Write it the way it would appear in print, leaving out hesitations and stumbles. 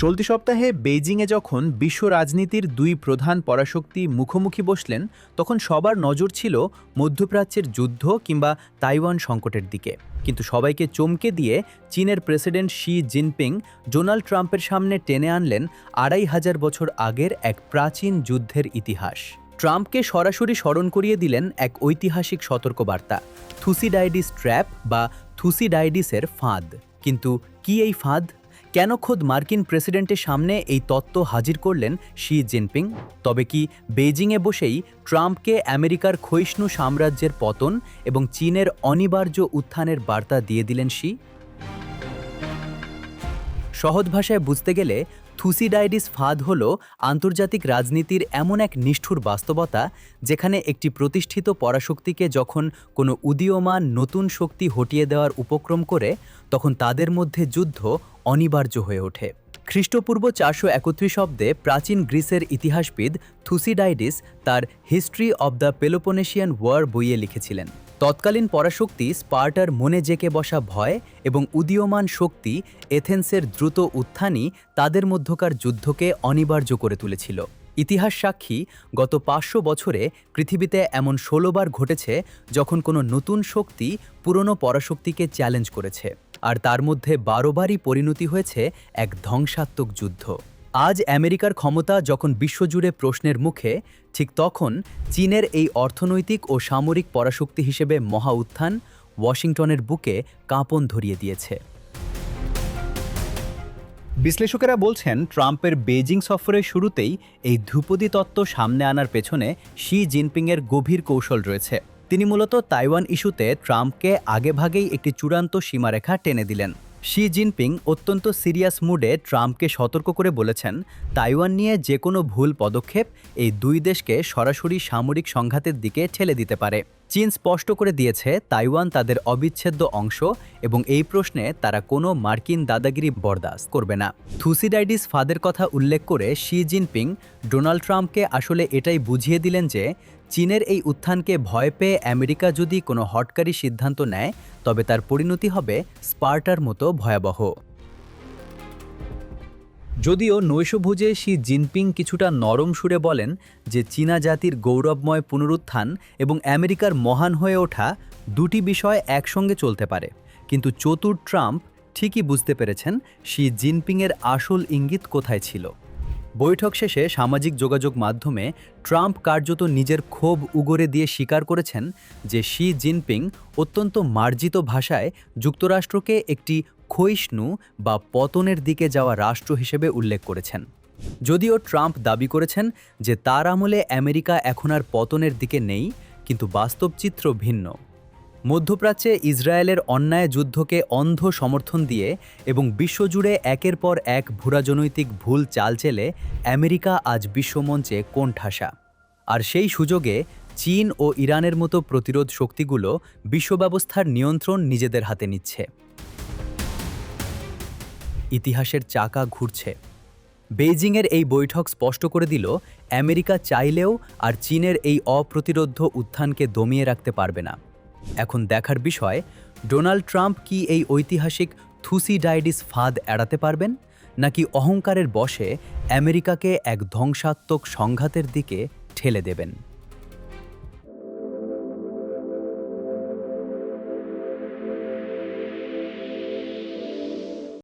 চলতি সপ্তাহে বেইজিংয়ে যখন বিশ্ব রাজনীতির দুই প্রধান পরাশক্তি মুখোমুখি বসলেন, তখন সবার নজর ছিল মধ্যপ্রাচ্যের যুদ্ধ কিংবা তাইওয়ান সংকটের দিকে। কিন্তু সবাইকে চমকে দিয়ে চীনের প্রেসিডেন্ট শি জিনপিং ডোনাল্ড ট্রাম্পের সামনে টেনে আনলেন ২৫০০ বছর আগের এক প্রাচীন যুদ্ধের ইতিহাস। ট্রাম্পকে সরাসরি স্মরণ করিয়ে দিলেন এক ঐতিহাসিক সতর্কবার্তা, থুসিডাইডিস ট্র্যাপ বা থুসিডাইডিসের ফাঁদ। কিন্তু কি এই ফাঁদ? কেন খোদ মার্কিন প্রেসিডেন্টের সামনে এই তত্ত্ব হাজির করলেন শি জিনপিং? তবে কি বেইজিংয়ে বসেই ট্রাম্পকে আমেরিকার ক্ষয়িষ্ণু সাম্রাজ্যের পতন এবং চীনের অনিবার্য উত্থানের বার্তা দিয়ে দিলেন শি? সহজ ভাষায় বুঝতে গেলে থুসিডাইডিস ফাঁদ হল আন্তর্জাতিক রাজনীতির এমন এক নিষ্ঠুর বাস্তবতা, যেখানে একটি প্রতিষ্ঠিত পরাশক্তিকে যখন কোনো উদীয়মান নতুন শক্তি হটিয়ে দেওয়ার উপক্রম করে, তখন তাদের মধ্যে যুদ্ধ অনিবার্য হয়ে ওঠে। খ্রিস্টপূর্ব ৪৩১ অব্দে প্রাচীন গ্রিসের ইতিহাসবিদ থুসিডাইডিস তার history of the Peloponnesian war বইয়ে লিখেছিলেন, তৎকালীন পরাশক্তি স্পার্টার মনে জেঁকে বসা ভয় এবং উদীয়মান শক্তি এথেন্সের দ্রুত উত্থানই তাদের মধ্যকার যুদ্ধকে অনিবার্য করে তুলেছিল। ইতিহাস সাক্ষী, গত ৫০০ বছরে পৃথিবীতে এমন ১৬ বার ঘটেছে যখন কোনো নতুন শক্তি পুরনো পরাশক্তিকে চ্যালেঞ্জ করেছে, আর তার মধ্যে ১২ বারই পরিণতি হয়েছে এক ধ্বংসাত্মক যুদ্ধ। আজ আমেরিকার ক্ষমতা যখন বিশ্বজুড়ে প্রশ্নের মুখে, ঠিক তখন চীনের এই অর্থনৈতিক ও সামরিক পরাশক্তি হিসেবে মহা উত্থান ওয়াশিংটনের বুকে কাঁপন ধরিয়ে দিয়েছে। বিশ্লেষকেরা বলছেন, ট্রাম্পের বেইজিং সফরের শুরুতেই এই ধ্রুপদী তত্ত্ব সামনে আনার পেছনে শি জিনপিংয়ের গভীর কৌশল রয়েছে। তিনি মূলত তাইওয়ান ইস্যুতে ট্রাম্পকে আগেভাগেই একটি চূড়ান্ত সীমারেখা টেনে দিলেন। শি জিনপিং অত্যন্ত সিরিয়াস মুডে ট্রাম্পকে সতর্ক করে বলেছেন, তাইওয়ান নিয়ে যে কোনো ভুল পদক্ষেপ এই দুই দেশকে সরাসরি সামরিক সংঘাতের দিকে ঠেলে দিতে পারে। চীন স্পষ্ট করে দিয়েছে তাইওয়ান তাদের অবিচ্ছেদ্য অংশ এবং এই প্রশ্নে তারা কোনো মার্কিন দাদাগিরি বরদাস্ত করবে না। থুসিডাইডিস ফাঁদের কথা উল্লেখ করে শি জিনপিং ডোনাল্ড ট্রাম্পকে আসলে এটাই বুঝিয়ে দিলেন যে চীনের এই উত্থানকে ভয় পেয়ে আমেরিকা যদি কোনো হঠকারী সিদ্ধান্ত নেয়, তবে তার পরিণতি হবে স্পার্টার মতো ভয়াবহ। যদিও নৈশভোজে শি জিনপিং কিছুটা নরম সুরে বলেন যে চীনা জাতির গৌরবময় পুনরুত্থান এবং আমেরিকার মহান হয়ে ওঠা দুটি বিষয় একসঙ্গে চলতে পারে, কিন্তু চতুর ট্রাম্প ঠিকই বুঝতে পেরেছেন শি জিনপিংয়ের আসল ইঙ্গিত কোথায় ছিল। বৈঠক শেষে সামাজিক যোগাযোগ মাধ্যমে ট্রাম্প কার্যত নিজের ক্ষোভ উগরে দিয়ে স্বীকার করেছেন যে শি জিনপিং অত্যন্ত মার্জিত ভাষায় যুক্তরাষ্ট্রকে একটি ক্ষয়িষ্ণু বা পতনের দিকে যাওয়া রাষ্ট্র হিসেবে উল্লেখ করেছেন। যদিও ট্রাম্প দাবি করেছেন যে তার আমলে আমেরিকা এখন আর পতনের দিকে নেই, কিন্তু বাস্তব চিত্র ভিন্ন। মধ্যপ্রাচ্যে ইসরায়েলের অন্যায় যুদ্ধকে অন্ধ সমর্থন দিয়ে এবং বিশ্বজুড়ে একের পর এক ভূরাজনৈতিক ভুল চাল চেলে আমেরিকা আজ বিশ্বমঞ্চে কোণঠাসা। আর সেই সুযোগে চীন ও ইরানের মতো প্রতিরোধ শক্তিগুলো বিশ্বব্যবস্থার নিয়ন্ত্রণ নিজেদের হাতে নিচ্ছে। ইতিহাসের চাকা ঘুরছে। বেইজিংয়ের এই বৈঠক স্পষ্ট করে দিল, আমেরিকা চাইলেও আর চীনের এই অপ্রতিরোধ্য উত্থানকে দমিয়ে রাখতে পারবে না। এখন দেখার বিষয়, ডোনাল্ড ট্রাম্প কি এই ঐতিহাসিক থুসিডাইডিস ফাঁদ এড়াতে পারবেন, নাকি অহংকারের বশে আমেরিকাকে এক ধ্বংসাত্মক সংঘাতের দিকে ঠেলে দেবেন।